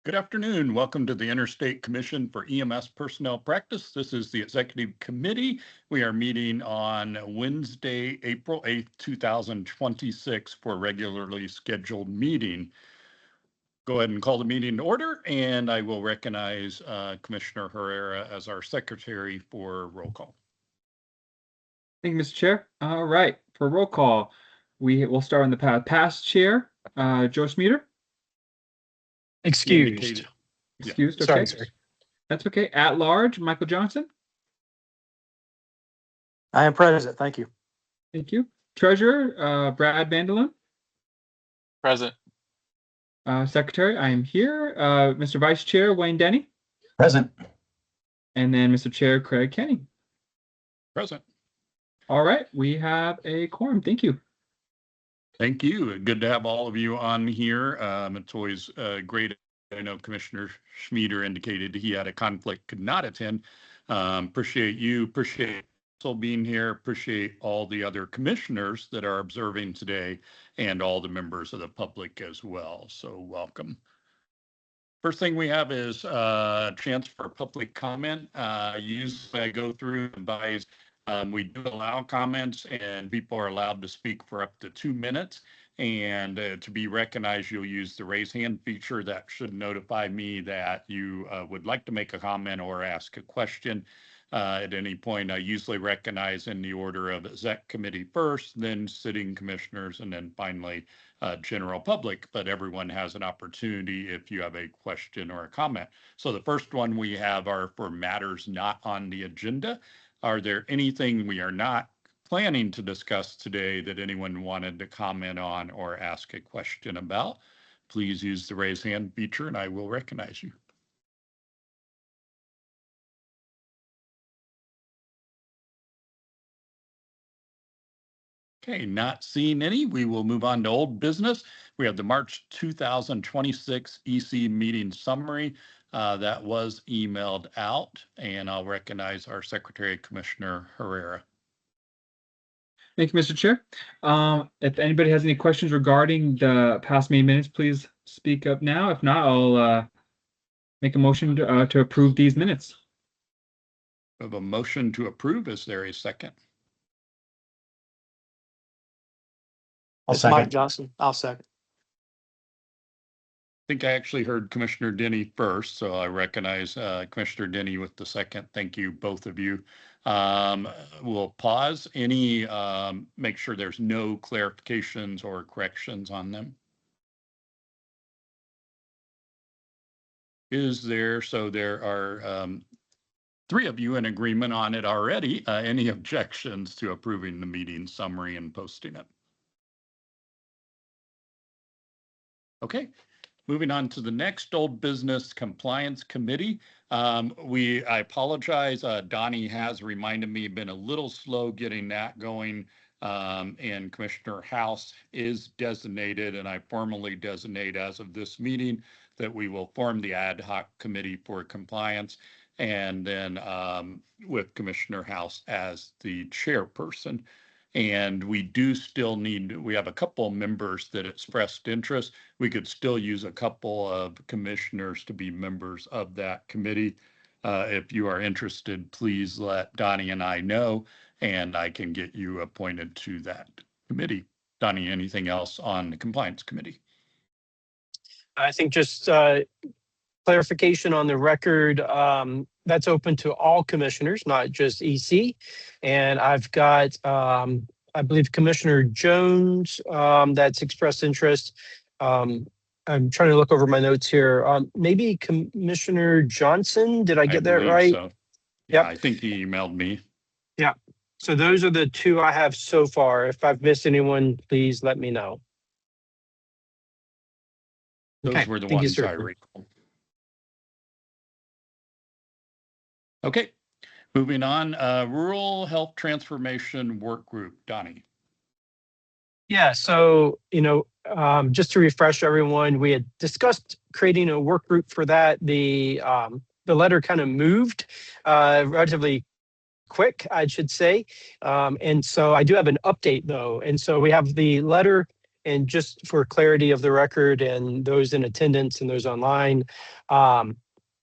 Good afternoon. Welcome to the Interstate Commission for EMS Personnel Practice. This is the Executive Committee. We are meeting on Wednesday, April 8th, 2026 for a regularly scheduled meeting. Go ahead and call the meeting to order, and I will recognize Commissioner Herrera as our secretary for roll call. Thank you, Mr. Chair. All right, for roll call, we will start on the past chair, Joe Smeeter. Excused. Excused, Yeah. okay. Sorry. That's okay. At large, Michael Johnson. I am present. Thank you. Thank you. Treasurer, Brad Vandelin. Present. Secretary, I am here. Mr. Vice Chair, Wayne Denny. Present. And then Mr. Chair, Craig Kenny. Present. All right, we have a quorum. Thank you. Thank you. Good to have all of you on here. It's always great. I know Commissioner Schmieder indicated he had a conflict, could not attend. Appreciate you. Appreciate also being here. Appreciate all the other commissioners that are observing today and all the members of the public as well. So welcome. First thing we have is a chance for public comment. Usually I go through and advise. We do allow comments and people are allowed to speak for up to 2 minutes. And to be recognized, you'll use the raise hand feature that should notify me that you would like to make a comment or ask a question. At any point, I usually recognize in the order of exec committee first, then sitting commissioners, and then finally general public. But everyone has an opportunity if you have a question or a comment. So the first one we have are for matters not on the agenda. Are there anything we are not planning to discuss today that anyone wanted to comment on or ask a question about? Please use the raise hand feature and I will recognize you. Okay, not seeing any. We will move on to old business. We have the March 2026 EC meeting summary. That was emailed out, and I'll recognize our Secretary, Commissioner Herrera. Thank you, Mr. Chair. If anybody has any questions regarding the past meeting minutes, please speak up now. If not, I'll make a motion to approve these minutes. We have a motion to approve. Is there a second? It's Mike Johnson. I'll second. I think I actually heard Commissioner Denny first, so I recognize Commissioner Denny with the second. Thank you, both of you. We'll pause. Make sure there's no clarifications or corrections on them. Is there? So there are 3 of you in agreement on it already. Any objections to approving the meeting summary and posting it? Okay. Moving on to the next old business compliance committee. I apologize. Donnie has reminded me, been a little slow getting that going. And Commissioner House is designated, and I formally designate as of this meeting that we will form the ad hoc committee for compliance. And then with Commissioner House as the chairperson. And we do still we have a couple of members that expressed interest. We could still use a couple of commissioners to be members of that committee. If you are interested, please let Donnie and I know, and I can get you appointed to that committee. Donnie, anything else on the compliance committee? I think just clarification on the record, that's open to all commissioners, not just EC. And I've got, I believe, Commissioner Jones that's expressed interest. I'm trying to look over my notes here. Maybe Commissioner Johnson, did I get that right? So. Yeah, yep. I think he emailed me. Yeah. So those are the 2 I have so far. If I've missed anyone, please let me know. Those were the ones I recall. Okay, moving on, Rural Health Transformation Work Group, Donnie. Yeah, so, just to refresh everyone, we had discussed creating a work group for that. The letter kind of moved relatively quick, I should say. And so I do have an update though. And so we have the letter And just for clarity of the record and those in attendance and those online,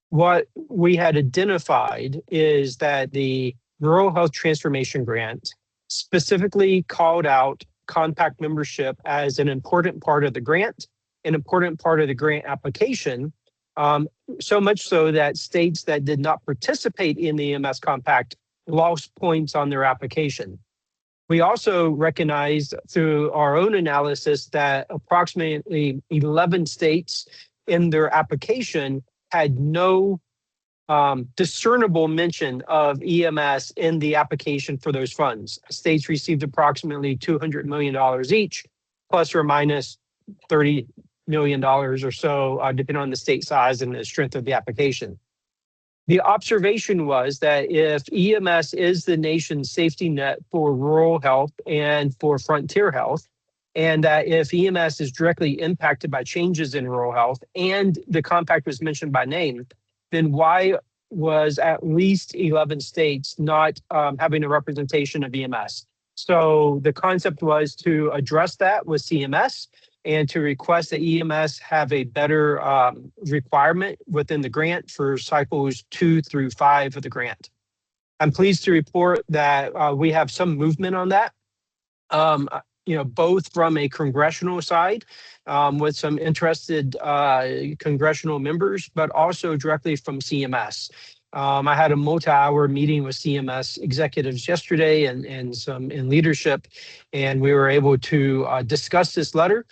what we had identified is that the Rural Health Transformation Grant specifically called out compact membership as an important part of the grant, an important part of the grant application, so much so that states that did not participate in the EMS compact lost points on their application. We also recognized through our own analysis that approximately 11 states in their application had no discernible mention of EMS in the application for those funds. States received approximately $200 million each, plus or minus $30 million or so, depending on the state size and the strength of the application. The observation was that if EMS is the nation's safety net for rural health and for frontier health, and that if EMS is directly impacted by changes in rural health and the compact was mentioned by name, then why was at least 11 states not having a representation of EMS? So the concept was to address that with CMS and to request that EMS have a better requirement within the grant for cycles 2 through 5 of the grant. I'm pleased to report that we have some movement on that. Both from a congressional side with some interested congressional members, but also directly from CMS. I had a multi-hour meeting with CMS executives yesterday and some in leadership, and we were able to discuss this letter,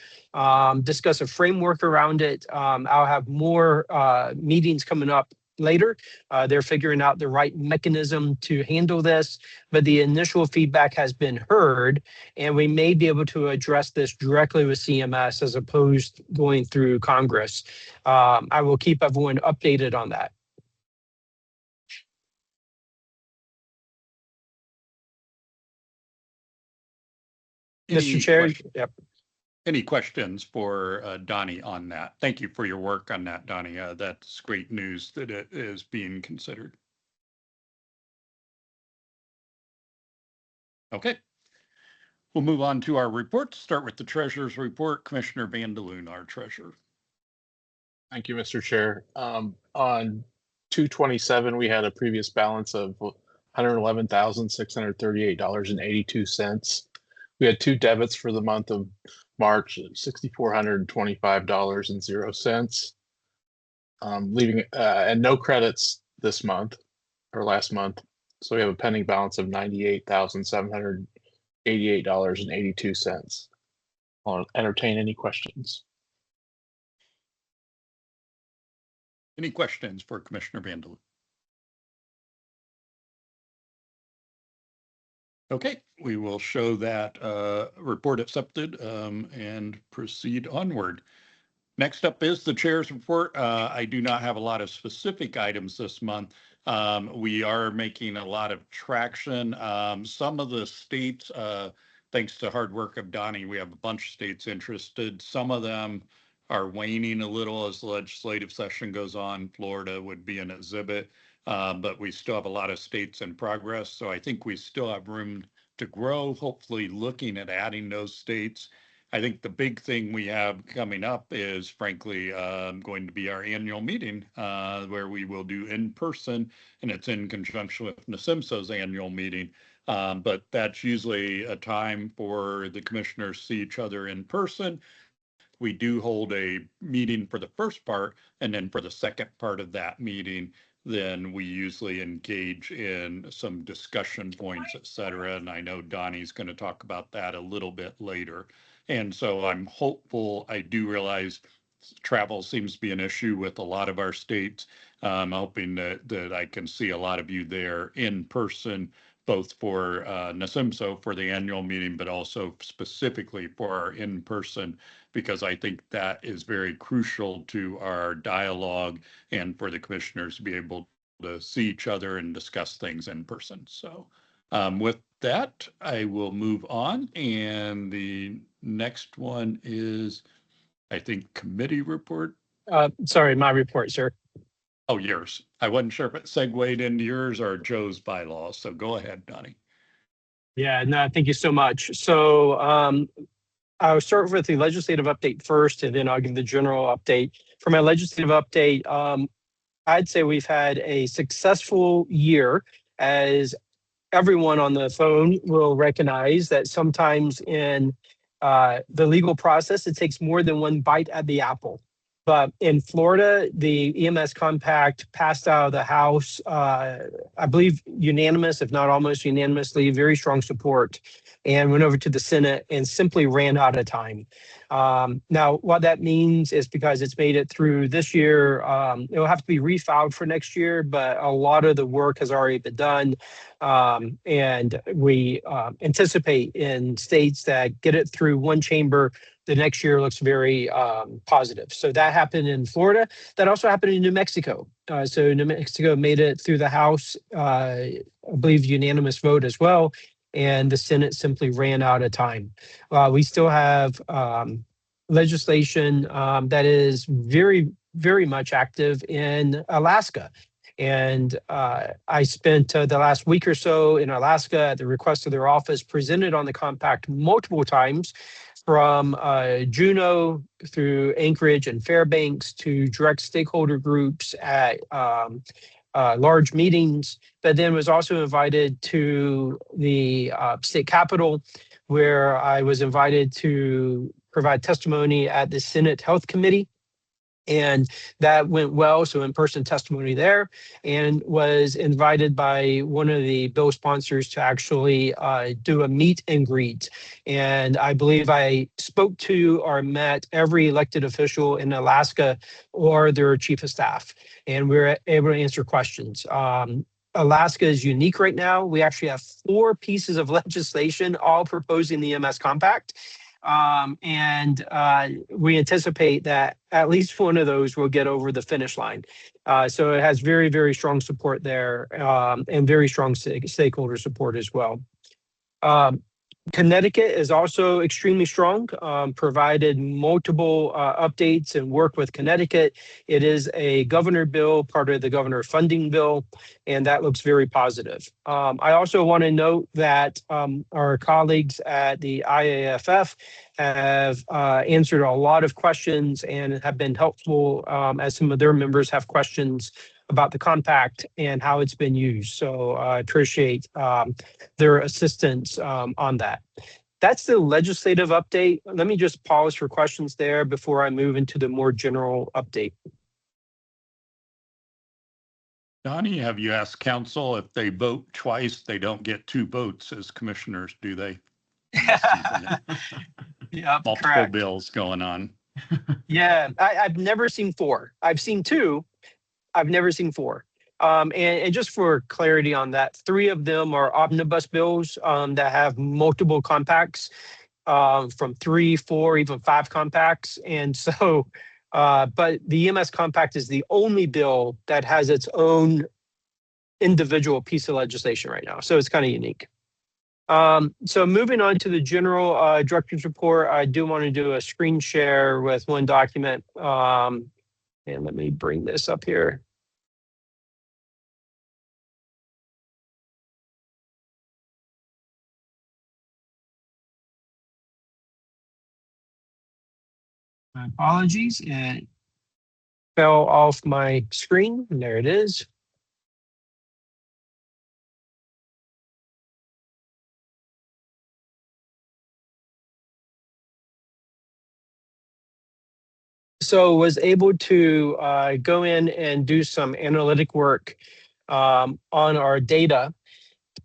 discuss a framework around it. I'll have more meetings coming up later. They're figuring out the right mechanism to handle this, but the initial feedback has been heard, and we may be able to address this directly with CMS as opposed to going through Congress. I will keep everyone updated on that. Mr. Chair, yep. Any questions for Donnie on that? Thank you for your work on that, Donnie. That's great news that it is being considered. Okay. We'll move on to our reports. Start with the treasurer's report. Commissioner Vandeloon, our treasurer. Thank you, Mr. Chair. On 2/27, we had a previous balance of $111,638.82. We had 2 debits for the month of March, $6,425.00, leaving and no credits this month or last month. So we have a pending balance of $98,788.82. I'll entertain any questions. Any questions for Commissioner Vandeloon? Okay, we will show that report accepted and proceed onward. Next up is the chair's report. I do not have a lot of specific items this month. We are making a lot of traction. Some of the states, thanks to hard work of Donnie, we have a bunch of states interested. Some of them are waning a little as the legislative session goes on. Florida would be an exhibit. But we still have a lot of states in progress. So I think we still have room to grow, hopefully looking at adding those states. I think the big thing we have coming up is, frankly, going to be our annual meeting where we will do in person, and it's in conjunction with NASIMSO's annual meeting. But that's usually a time for the commissioners to see each other in person. We do hold a meeting for the first part, and then for the second part of that meeting, then we usually engage in some discussion points, et cetera. And I know Donnie's going to talk about that a little bit later. And so I'm hopeful. I do realize travel seems to be an issue with a lot of our states. I'm hoping that I can see a lot of you there in person, both for NASIMSO for the annual meeting, but also specifically for our in-person, because I think that is very crucial to our dialogue and for the commissioners to be able to see each other and discuss things in person. So with that, I will move on. And the next one is, I think, committee report. Sorry, my report, sir. Oh, yours. I wasn't sure if it segued into yours or Joe's bylaws. So go ahead, Donnie. Yeah, no, thank you so much. So I'll start with the legislative update first, and then I'll give the general update. For my legislative update, I'd say we've had a successful year, as everyone on the phone will recognize that sometimes in the legal process, it takes more than one bite at the apple. But in Florida, the EMS compact passed out of the House, I believe unanimous, if not almost unanimously, very strong support, and went over to the Senate and simply ran out of time. Now, what that means is because it's made it through this year, it will have to be refiled for next year, but a lot of the work has already been done. And we anticipate in states that get it through one chamber, the next year looks very positive. So that happened in Florida. That also happened in New Mexico. So New Mexico made it through the House, I believe unanimous vote as well. And the Senate simply ran out of time. We still have legislation that is very, very much active in Alaska. And I spent the last week or so in Alaska at the request of their office, presented on the compact multiple times, from Juneau through Anchorage and Fairbanks to direct stakeholder groups at large meetings, but then was also invited to the state capitol, where I was invited to provide testimony at the Senate Health Committee. And that went well, so in-person testimony there, and was invited by one of the bill sponsors to actually do a meet and greet. And I believe I spoke to or met every elected official in Alaska or their chief of staff, and we were able to answer questions. Alaska is unique right now. We actually have 4 pieces of legislation all proposing the EMS compact. And we anticipate that at least one of those will get over the finish line. So it has very, very strong support there, and very strong stakeholder support as well. Connecticut is also extremely strong, provided multiple updates and work with Connecticut. It is a governor bill, part of the governor funding bill, and that looks very positive. I also want to note that our colleagues at the IAFF have answered a lot of questions and have been helpful, as some of their members have questions about the compact and how it's been used. So I appreciate their assistance on that. That's the legislative update. Let me just pause for questions there before I move into the more general update. Donnie, have you asked council if they vote twice, they don't get 2 votes as commissioners, do they? Yeah, multiple correct. bills going on. Yeah, I've never seen 4. I've seen 2. I've never seen 4. And just for clarity on that, 3 of them are omnibus bills that have multiple compacts, from 3, 4, even 5 compacts. And so, but the EMS compact is the only bill that has its own individual piece of legislation right now. So it's kind of unique. So moving on to the general director's report, I do want to do a screen share with one document. And let me bring this up here. My apologies, it fell off my screen, and there it is. So was able to go in and do some analytic work on our data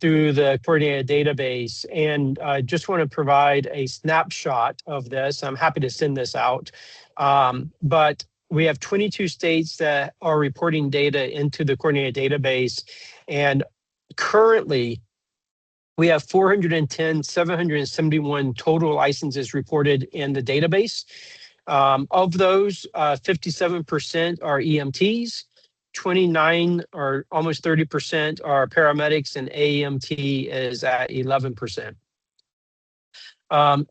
through the coordinated database, and I just want to provide a snapshot of this. I'm happy to send this out, but we have 22 states that are reporting data into the coordinated database, and currently we have 771 total licenses reported in the database. Of those, 57% are EMTs, 29 or almost 30% are paramedics, and AEMT is at 11%.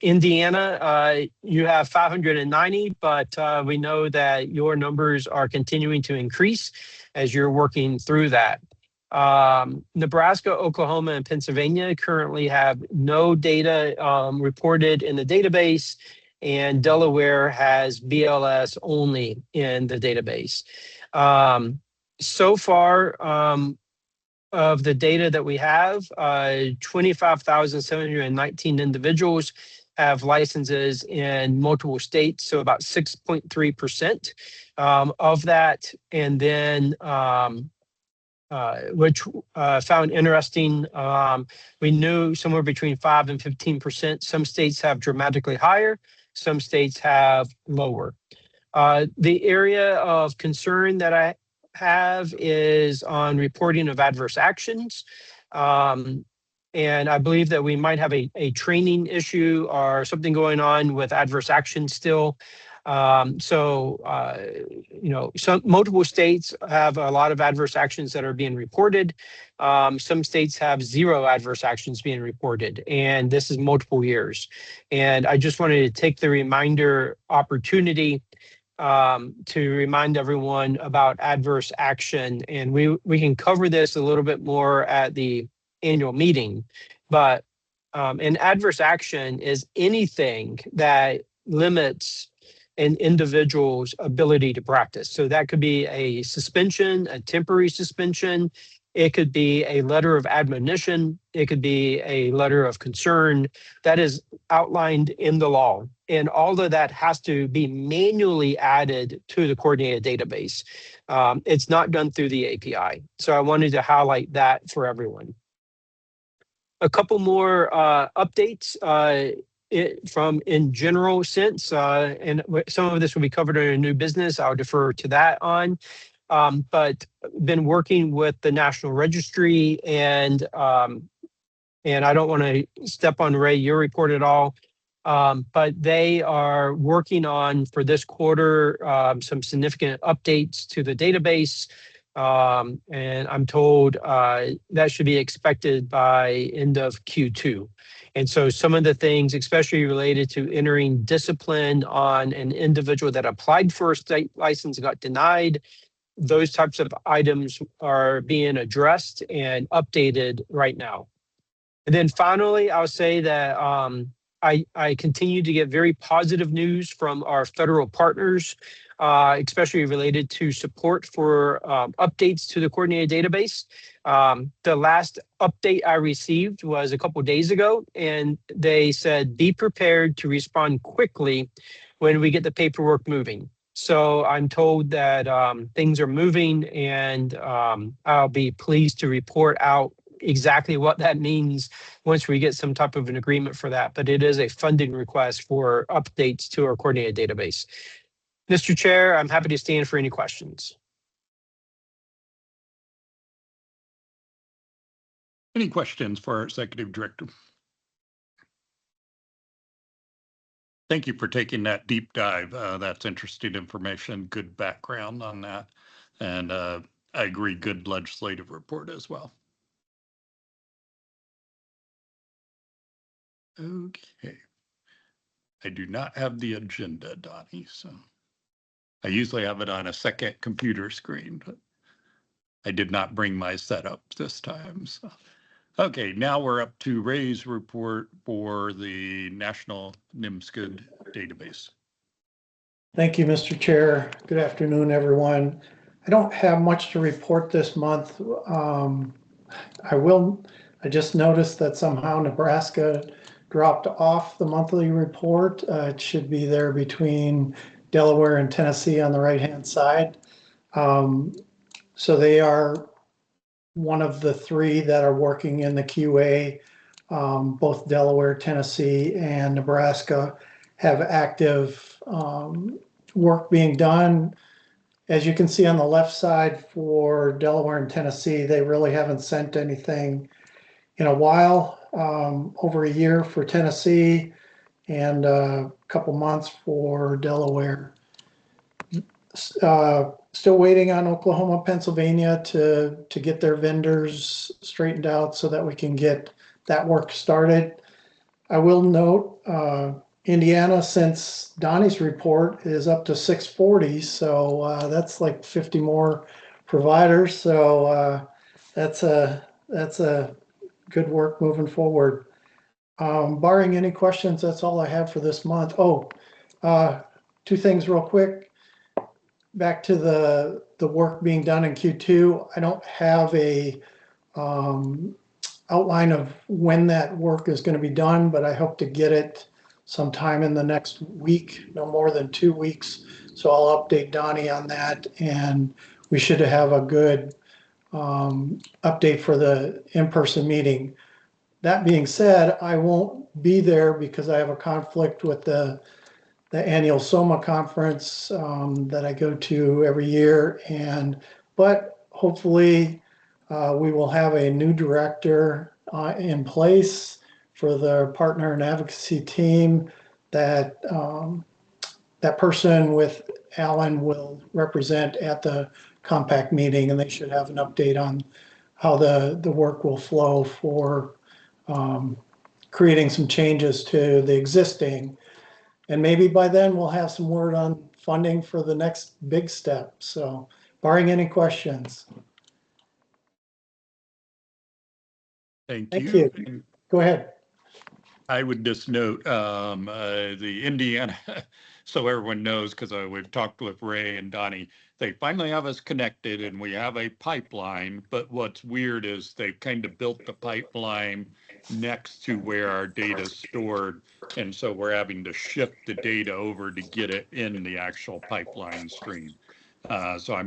Indiana, you have 590, but we know that your numbers are continuing to increase as you're working through that. Nebraska, Oklahoma, and Pennsylvania currently have no data reported in the database, and Delaware has BLS only in the database. So far, of the data that we have, 25,719 individuals have licenses in multiple states, so about 6.3% of that. And then, which found interesting, we knew somewhere between 5 and 15%. Some states have dramatically higher, some states have lower. The area of concern that I have is on reporting of adverse actions. And I believe that we might have a training issue or something going on with adverse action still. So, some multiple states have a lot of adverse actions that are being reported. Some states have 0 adverse actions being reported, and this is multiple years. And I just wanted to take the reminder opportunity to remind everyone about adverse action. And we can cover this a little bit more at the annual meeting, but an adverse action is anything that limits an individual's ability to practice. So that could be a suspension, a temporary suspension. It could be a letter of admonition. It could be a letter of concern that is outlined in the law. And all of that has to be manually added to the coordinated database. It's not done through the API. So I wanted to highlight that for everyone. A couple more updates from in general sense, and some of this will be covered in a new business. I'll defer to that on. But been working with the National Registry, and I don't want to step on Ray, your report at all, but they are working on, for this quarter, some significant updates to the database. And I'm told that should be expected by end of Q2. And so some of the things, especially related to entering discipline on an individual that applied for a state license and got denied, those types of items are being addressed and updated right now. And then finally, I'll say that I continue to get very positive news from our federal partners, especially related to support for updates to the coordinated database. The last update I received was a couple of days ago, and they said, be prepared to respond quickly when we get the paperwork moving. So I'm told that things are moving, and I'll be pleased to report out exactly what that means once we get some type of an agreement for that. But it is a funding request for updates to our coordinated database. Mr. Chair, I'm happy to stand for any questions. Any questions for our Executive Director? Thank you for taking that deep dive. That's interesting information, good background on that. And I agree, good legislative report as well. Okay. I do not have the agenda, Donnie, so I usually have it on a second computer screen, but I did not bring my setup this time. So, okay, now we're up to Ray's report for the National NIMSCUD database. Thank you, Mr. Chair. Good afternoon, everyone. I don't have much to report this month. I just noticed that somehow Nebraska dropped off the monthly report. It should be there between Delaware and Tennessee on the right-hand side. So they are one of the 3 that are working in the QA. Both Delaware, Tennessee, and Nebraska have active work being done. As you can see on the left side for Delaware and Tennessee, they really haven't sent anything in a while, over a year for Tennessee and a couple months for Delaware. Still waiting on Oklahoma, Pennsylvania to get their vendors straightened out so that we can get that work started. I will note Indiana, since Donnie's report, is up to 640, so that's like 50 more providers. So that's a good work moving forward. Barring any questions, that's all I have for this month. Oh, two things real quick. Back to the work being done in Q2. I don't have a outline of when that work is going to be done, but I hope to get it sometime in the next week, no more than 2 weeks. So I'll update Donnie on that, and we should have a good update for the in-person meeting. That being said, I won't be there because I have a conflict with the annual SOMA conference that I go to every year, but hopefully we will have a new director in place for the partner and advocacy team. That that person with Alan will represent at the compact meeting, and they should have an update on how the work will flow for creating some changes to the existing. And maybe by then we'll have some word on funding for the next big step. So barring any questions. Thank Thank you. you. Go ahead. I would just note the Indiana, so everyone knows, because we've talked with Ray and Donnie, they finally have us connected and we have a pipeline. But what's weird is they've kind of built the pipeline next to where our data is stored. And so we're having to ship the data over to get it in the actual pipeline stream. So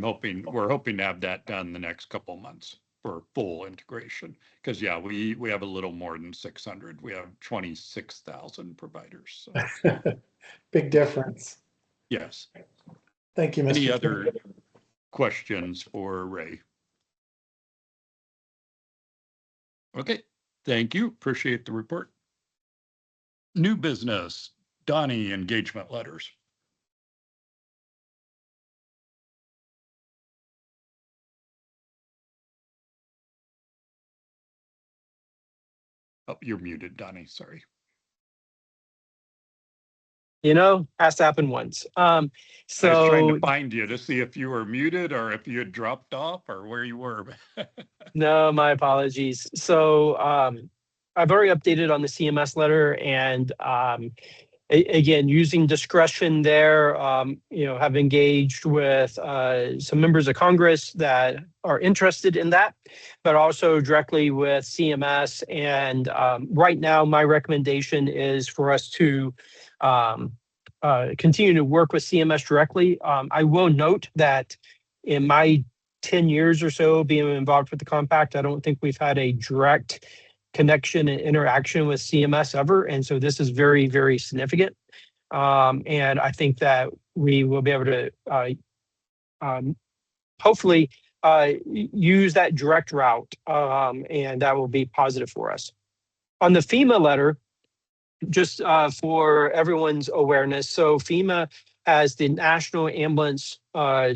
we're hoping to have that done the next couple of months for full integration. Because yeah, we have a little more than 600. We have 26,000 providers. So. Big difference. Yes. Thank you, Mr. Any Chair. other questions for Ray? Okay, thank you. Appreciate the report. New business, Donnie engagement letters. Oh, you're muted, Donnie. Sorry. You know, has to happen once. I was trying to find you to see if you were muted or if you had dropped off or where you were. No, my apologies. So I've already updated on the CMS letter, and again, using discretion there, have engaged with some members of Congress that are interested in that, but also directly with CMS. And right now, my recommendation is for us to continue to work with CMS directly. I will note that in my 10 years or so being involved with the compact, I don't think we've had a direct connection and interaction with CMS ever. And so this is very, very significant. And I think that we will be able to hopefully use that direct route, and that will be positive for us. On the FEMA letter, just for everyone's awareness, so FEMA has the National Ambulance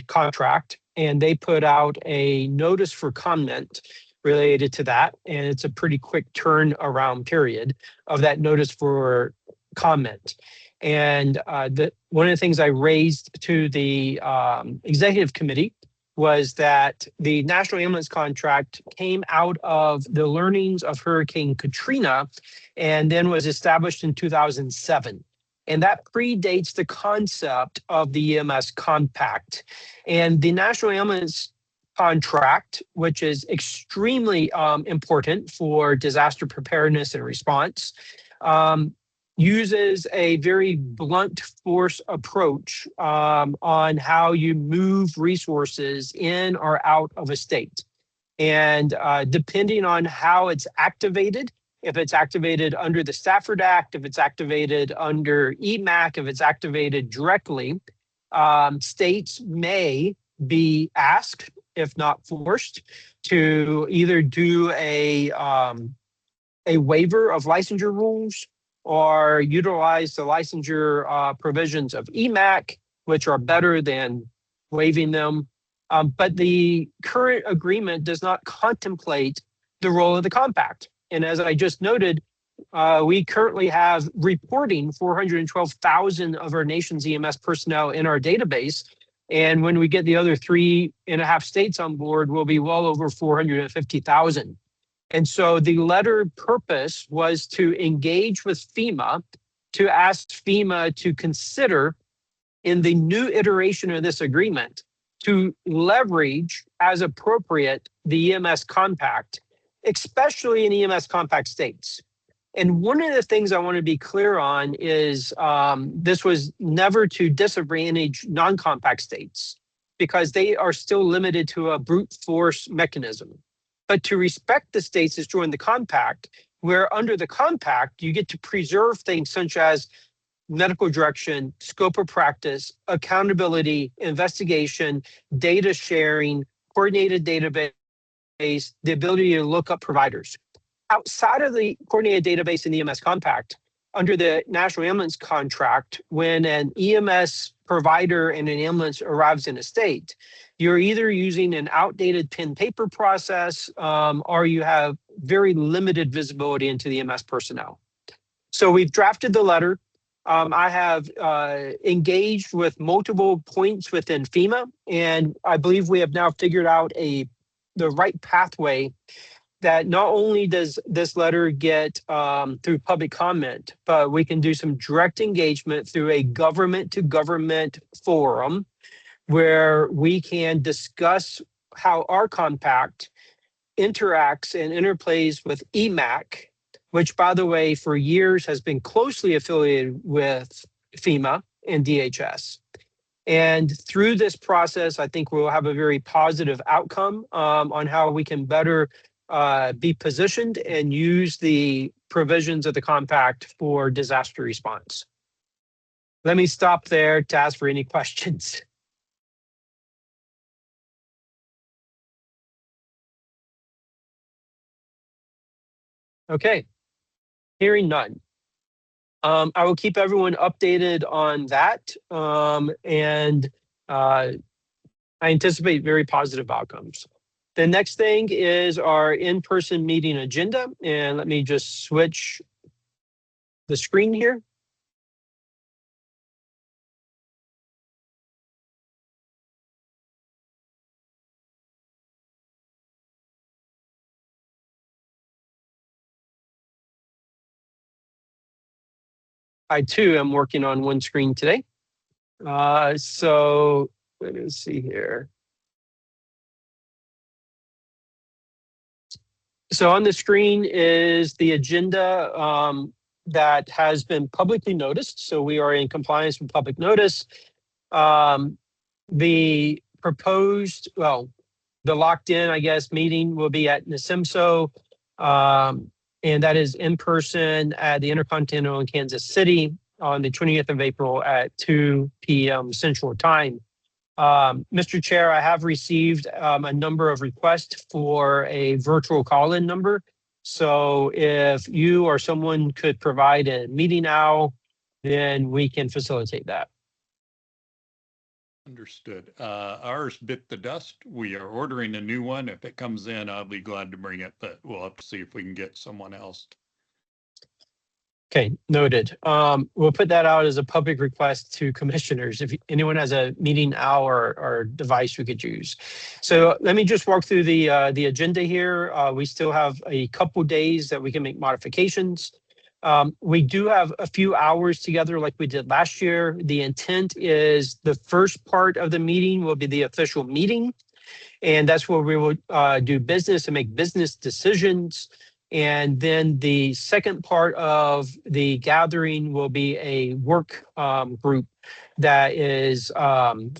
contract, and they put out a notice for comment related to that, and it's a pretty quick turnaround period of that notice for comment. And one of the things I raised to the executive committee was that the National Ambulance contract came out of the learnings of Hurricane Katrina and then was established in 2007. And that predates the concept of the EMS compact. And the National Ambulance contract, which is extremely important for disaster preparedness and response, uses a very blunt force approach on how you move resources in or out of a state. And depending on how it's activated, if it's activated under the Stafford Act, if it's activated under EMAC, if it's activated directly, states may be asked, if not forced, to either do a waiver of licensure rules or utilize the licensure provisions of EMAC, which are better than waiving them. But the current agreement does not contemplate the role of the compact. And as I just noted, we currently have reporting 412,000 of our nation's EMS personnel in our database, And when we get the other 3.5 states on board, we'll be well over 450,000. And so the letter purpose was to engage with FEMA, to ask FEMA to consider in the new iteration of this agreement to leverage as appropriate the EMS compact, especially in EMS compact states. And one of the things I want to be clear on is this was never to disadvantage non-compact states because they are still limited to a brute force mechanism. But to respect the states that join the compact, where under the compact, you get to preserve things such as medical direction, scope of practice, accountability, investigation, data sharing, coordinated database, the ability to look up providers. Outside of the coordinated database in the EMS compact, under the National Ambulance contract, when an EMS provider and an ambulance arrives in a state, you're either using an outdated pen paper process or you have very limited visibility into the EMS personnel. So we've drafted the letter. I have engaged with multiple points within FEMA, and I believe we have now figured out the right pathway that not only does this letter get through public comment, but we can do some direct engagement through a government-to-government forum where we can discuss how our compact interacts and interplays with EMAC, which, by the way, for years has been closely affiliated with FEMA and DHS. And through this process, I think we'll have a very positive outcome on how we can better be positioned and use the provisions of the compact for disaster response. Let me stop there to ask for any questions. Okay, hearing none. I will keep everyone updated on that, and I anticipate very positive outcomes. The next thing is our in-person meeting agenda, and let me just switch the screen here. I too am working on one screen today. So let me see here. So on the screen is the agenda that has been publicly noticed. So we are in compliance with public notice. The proposed, well, the locked in, I guess, meeting will be at Nasimso. And that is in person at the Intercontinental in Kansas City on the 20th of April at 2 p.m. Central Time. Mr. Chair, I have received a number of requests for a virtual call-in number. So if you or someone could provide a meeting now, then we can facilitate that. Understood. Ours bit the dust. We are ordering a new one. If it comes in, I'll be glad to bring it, but we'll have to see if we can get someone else. Okay, noted. We'll put that out as a public request to commissioners. If anyone has a meeting hour or device we could use. So let me just walk through the agenda here. We still have a couple days that we can make modifications. We do have a few hours together like we did last year. The intent is the first part of the meeting will be the official meeting. And that's where we will do business and make business decisions. And then the second part of the gathering will be a work group that is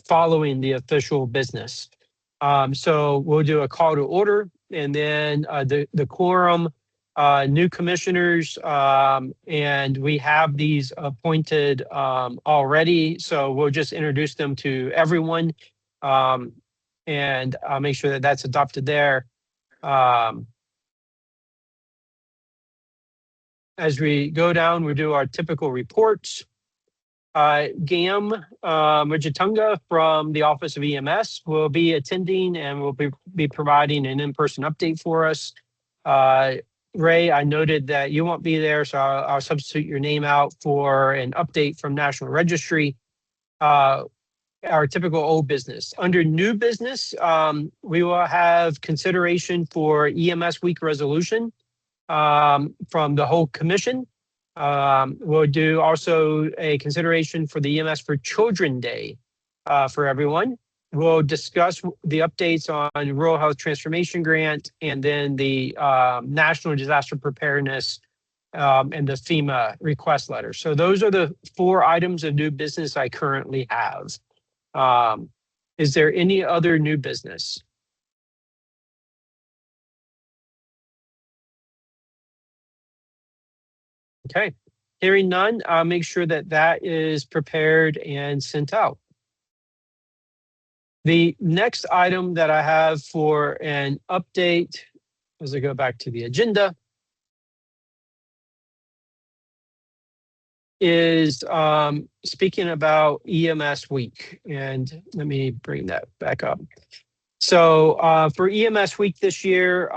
following the official business. So we'll do a call to order, and then the quorum, new commissioners, and we have these appointed already. So we'll just introduce them to everyone, and I'll make sure that that's adopted there. As we go down, we do our typical reports. Gam Rajatunga from the Office of EMS will be attending and will be providing an in-person update for us. Ray, I noted that you won't be there, so I'll substitute your name out for an update from National Registry. our typical old business. Under new business, we will have consideration for EMS week resolution from the whole commission. We'll do also a consideration for the EMS for Children Day for everyone. We'll discuss the updates on Rural Health Transformation Grant and then the National Disaster Preparedness and the FEMA request letter. So those are the 4 items of new business I currently have. Is there any other new business? Okay, hearing none, I'll make sure that that is prepared and sent out. The next item that I have for an update, as I go back to the agenda, is speaking about EMS week. And let me bring that back up. So for EMS week this year,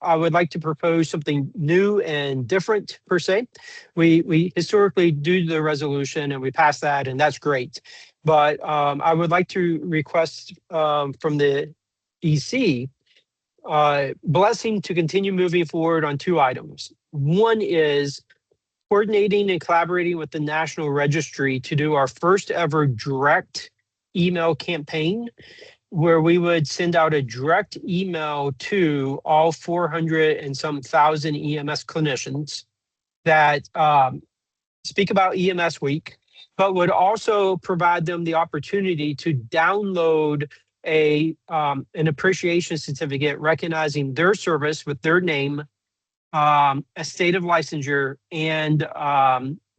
I would like to propose something new and different per se. We historically do the resolution and we pass that, and that's great. But I would like to request from the EC blessing to continue moving forward on 2 items. One is coordinating and collaborating with the National Registry to do our first ever direct email campaign, where we would send out a direct email to all 400 and some thousand EMS clinicians that speak about EMS week, but would also provide them the opportunity to download an appreciation certificate recognizing their service with their name, a state of licensure, and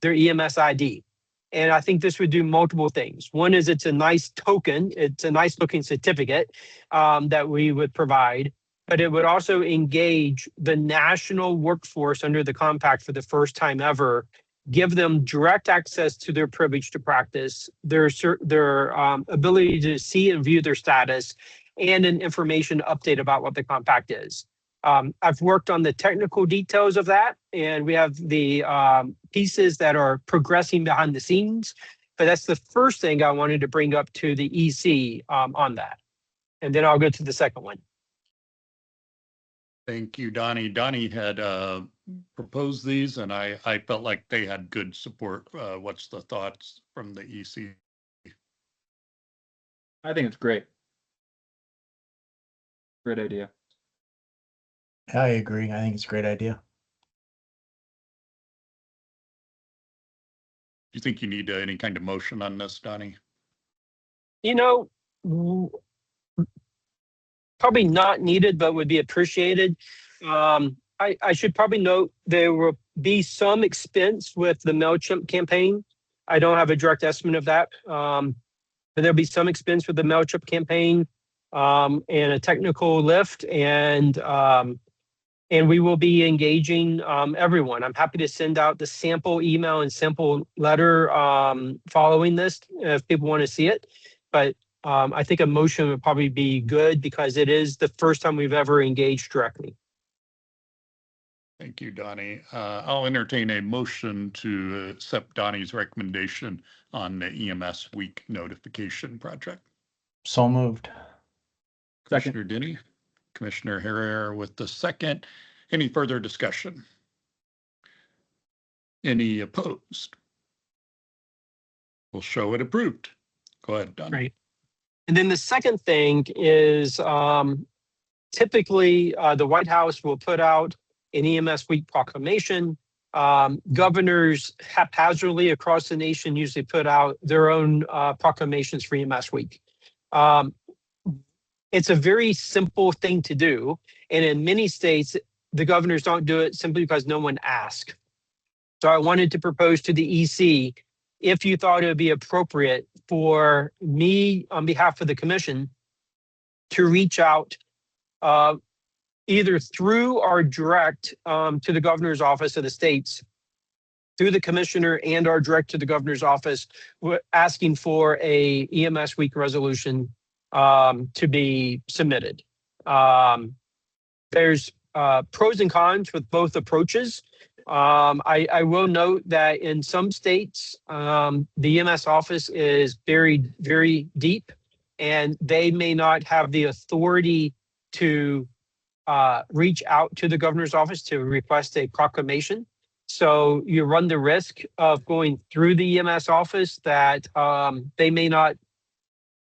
their EMS ID. And I think this would do multiple things. One is it's a nice token. It's a nice looking certificate that we would provide, but it would also engage the national workforce under the compact for the first time ever, give them direct access to their privilege to practice, their ability to see and view their status, and an information update about what the compact is. I've worked on the technical details of that, and we have the pieces that are progressing behind the scenes. But that's the first thing I wanted to bring up to the EC on that. And then I'll go to the second one. Thank you, Donnie. Donnie had proposed these, and I felt like they had good support. What's the thoughts from the EC? I think it's great. Great idea. I agree. I think it's a great idea. Do you think you need any kind of motion on this, Donnie? You know, probably not needed, but would be appreciated. I should probably note there will be some expense with the MailChimp campaign. I don't have a direct estimate of that, but there'll be some expense with the MailChimp campaign and a technical lift, and we will be engaging everyone. I'm happy to send out the sample email and sample letter following this if people want to see it. But I think a motion would probably be good because it is the first time we've ever engaged directly. Thank you, Donnie. I'll entertain a motion to accept Donnie's recommendation on the EMS week notification project. So moved. Commissioner Denny, Commissioner Herrera with the second. Any further discussion? Any opposed? We'll show it approved. Go ahead, Don. Right. And then the second thing is typically the White House will put out an EMS week proclamation. Governors haphazardly across the nation usually put out their own proclamations for EMS week. It's a very simple thing to do. And in many states, the governors don't do it simply because no one asked. So I wanted to propose to the EC, if you thought it would be appropriate for me on behalf of the commission to reach out either through or direct to the governor's office of the states, through the commissioner and or direct to the governor's office, asking for a EMS week resolution to be submitted. There's pros and cons with both approaches. I will note that in some states, the EMS office is buried very deep, and they may not have the authority to reach out to the governor's office to request a proclamation. So you run the risk of going through the EMS office that they may not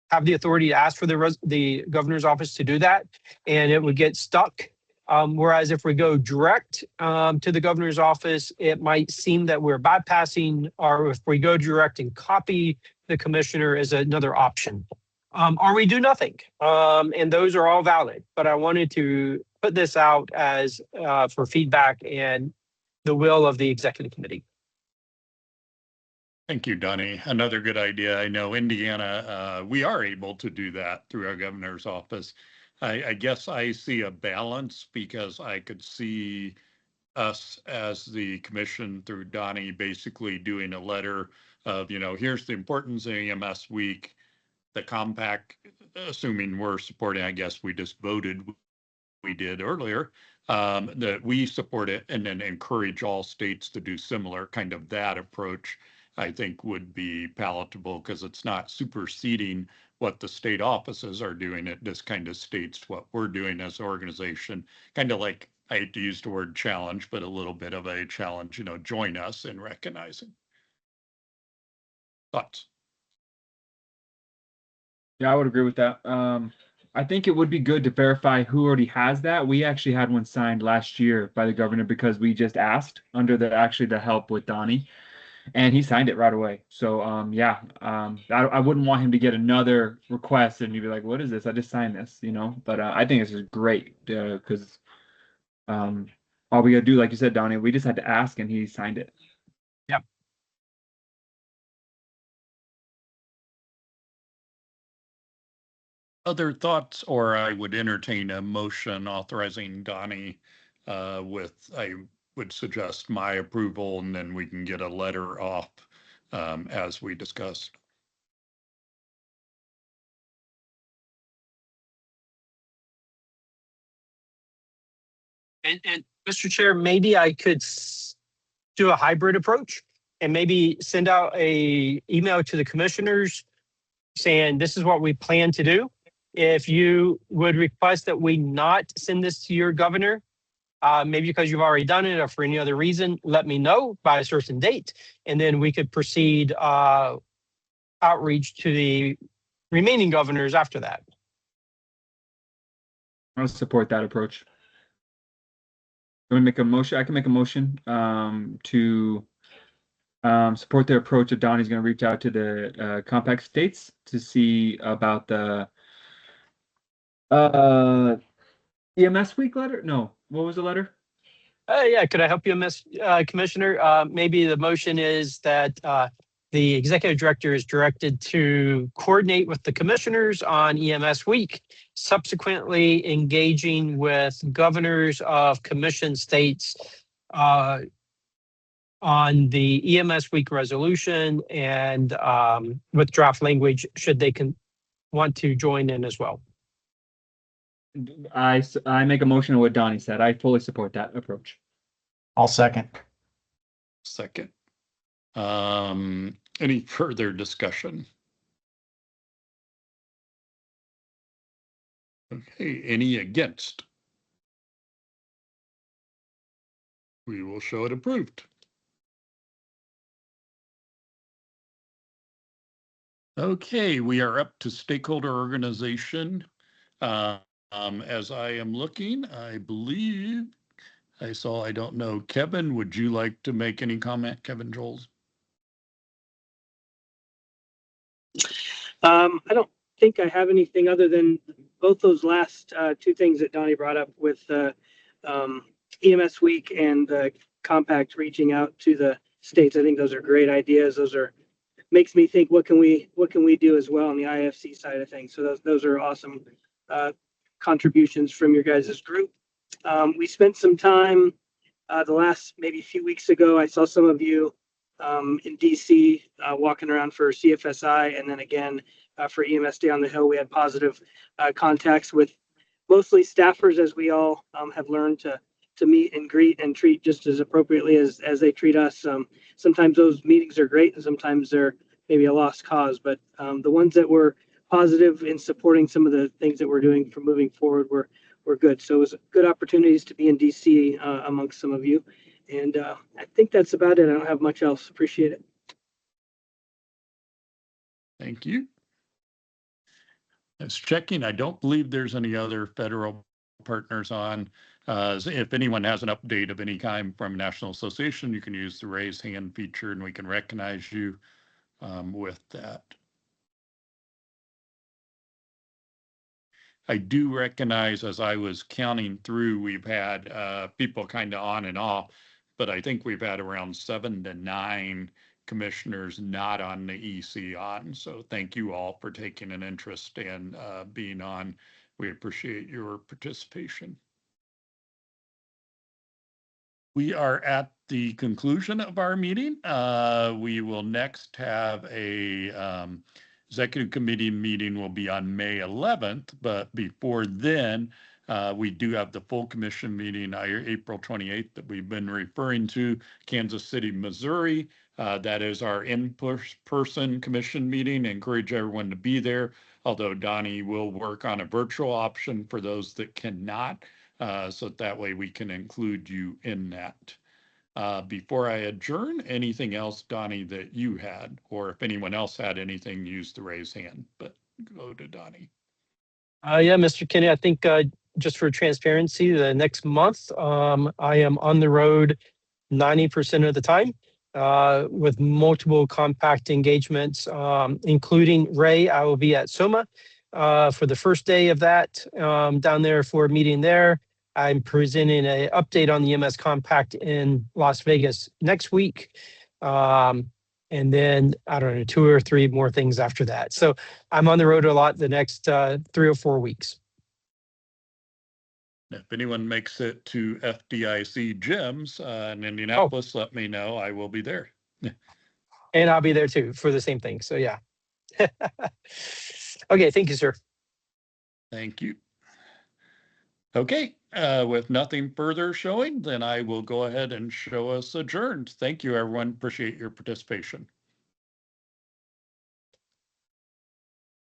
have the authority to ask for the governor's office to do that, and it would get stuck. Whereas if we go direct to the governor's office, it might seem that we're bypassing, or if we go direct and copy the commissioner is another option. Or we do nothing, and those are all valid. But I wanted to put this out as for feedback and the will of the executive committee. Thank you, Donnie. Another good idea. I know Indiana, we are able to do that through our governor's office. I guess I see a balance because I could see us as the commission through Donnie basically doing a letter of, here's the importance of EMS week, the compact, assuming we're supporting, I guess we just voted, we did earlier, that we support it and then encourage all states to do similar. Kind of that approach, I think, would be palatable because it's not superseding what the state offices are doing. It just kind of states what we're doing as an organization, kind of like, I hate to use the word challenge, but a little bit of a challenge, join us in recognizing. Thoughts? Yeah, I would agree with that. I think it would be good to verify who already has that. We actually had one signed last year by the governor because we just asked under the help with Donnie, and he signed it right away. So I wouldn't want him to get another request and you'd be like, "What is this? I just signed this," But I think this is great because all we gotta do, like you said, Donnie, we just had to ask and he signed it. Yep. Other thoughts, or I would entertain a motion authorizing Donnie I would suggest my approval, and then we can get a letter off as we discussed. And Mr. Chair, maybe I could do a hybrid approach and maybe send out a email to the commissioners saying this is what we plan to do. If you would request that we not send this to your governor, maybe because you've already done it or for any other reason, let me know by a certain date, and then we could proceed outreach to the remaining governors after that. I'll support that approach. Let me make a motion. I can make a motion to support the approach that Donnie's going to reach out to the compact states to see about the EMS week letter. No, what was the letter? Yeah, could I help you, Commissioner? Maybe the motion is that the executive director is directed to coordinate with the commissioners on EMS week, subsequently engaging with governors of commission states on the EMS week resolution and with draft language should they want to join in as well. I make a motion on what Donnie said. I fully support that approach. I'll second. Second. Any further discussion? Okay, any against? We will show it approved. Okay, we are up to stakeholder organization. As I am looking, I believe I don't know, Kevin, would you like to make any comment, Kevin Joels? I don't think I have anything other than both those last two things that Donnie brought up with EMS week and the compact reaching out to the states. I think those are great ideas. Makes me think, what can we do as well on the IFC side of things? So those are awesome contributions from your guys' group. We spent some time the last maybe few weeks ago. I saw some of you in DC walking around for CFSI, and then again for EMS Day on the Hill. We had positive contacts with mostly staffers, as we all have learned to to meet and greet and treat just as appropriately as they treat us. Sometimes those meetings are great, and sometimes they're maybe a lost cause. But the ones that were positive in supporting some of the things that we're doing for moving forward were good. So it was good opportunities to be in DC amongst some of you. And I think that's about it. I don't have much else. Appreciate it. Thank you. It's checking. I don't believe there's any other federal partners on. If anyone has an update of any kind from National Association, you can use the raise hand feature and we can recognize you with that. I do recognize, as I was counting through, we've had people kind of on and off, but I think we've had around 7 to 9 commissioners not on the EC on. So thank you all for taking an interest and being on. We appreciate your participation. We are at the conclusion of our meeting. We will next have a executive committee meeting will be on May 11th, but before then, we do have the full commission meeting April 28th that we've been referring to, Kansas City, Missouri. That is our in-person commission meeting. Encourage everyone to be there, although Donnie will work on a virtual option for those that cannot, so that way we can include you in that. Before I adjourn, anything else, Donnie, that you had, or if anyone else had anything, use the raise hand, but go to Donnie. Yeah, Mr. Kinney, I think just for transparency, the next month, I am on the road 90% of the time with multiple compact engagements, including Ray. I will be at SOMA for the first day of that, down there for a meeting there. I'm presenting an update on the EMS compact in Las Vegas next week. And then, I don't know, 2 or 3 more things after that. So I'm on the road a lot the next 3 or 4 weeks. If anyone makes it to FDIC gyms in Indianapolis, let me know. I will be there. And I'll be there too for the same thing. So yeah. Okay, thank you, sir. Thank you. Okay, with nothing further showing, then I will go ahead and show us adjourned. Thank you, everyone. Appreciate your participation.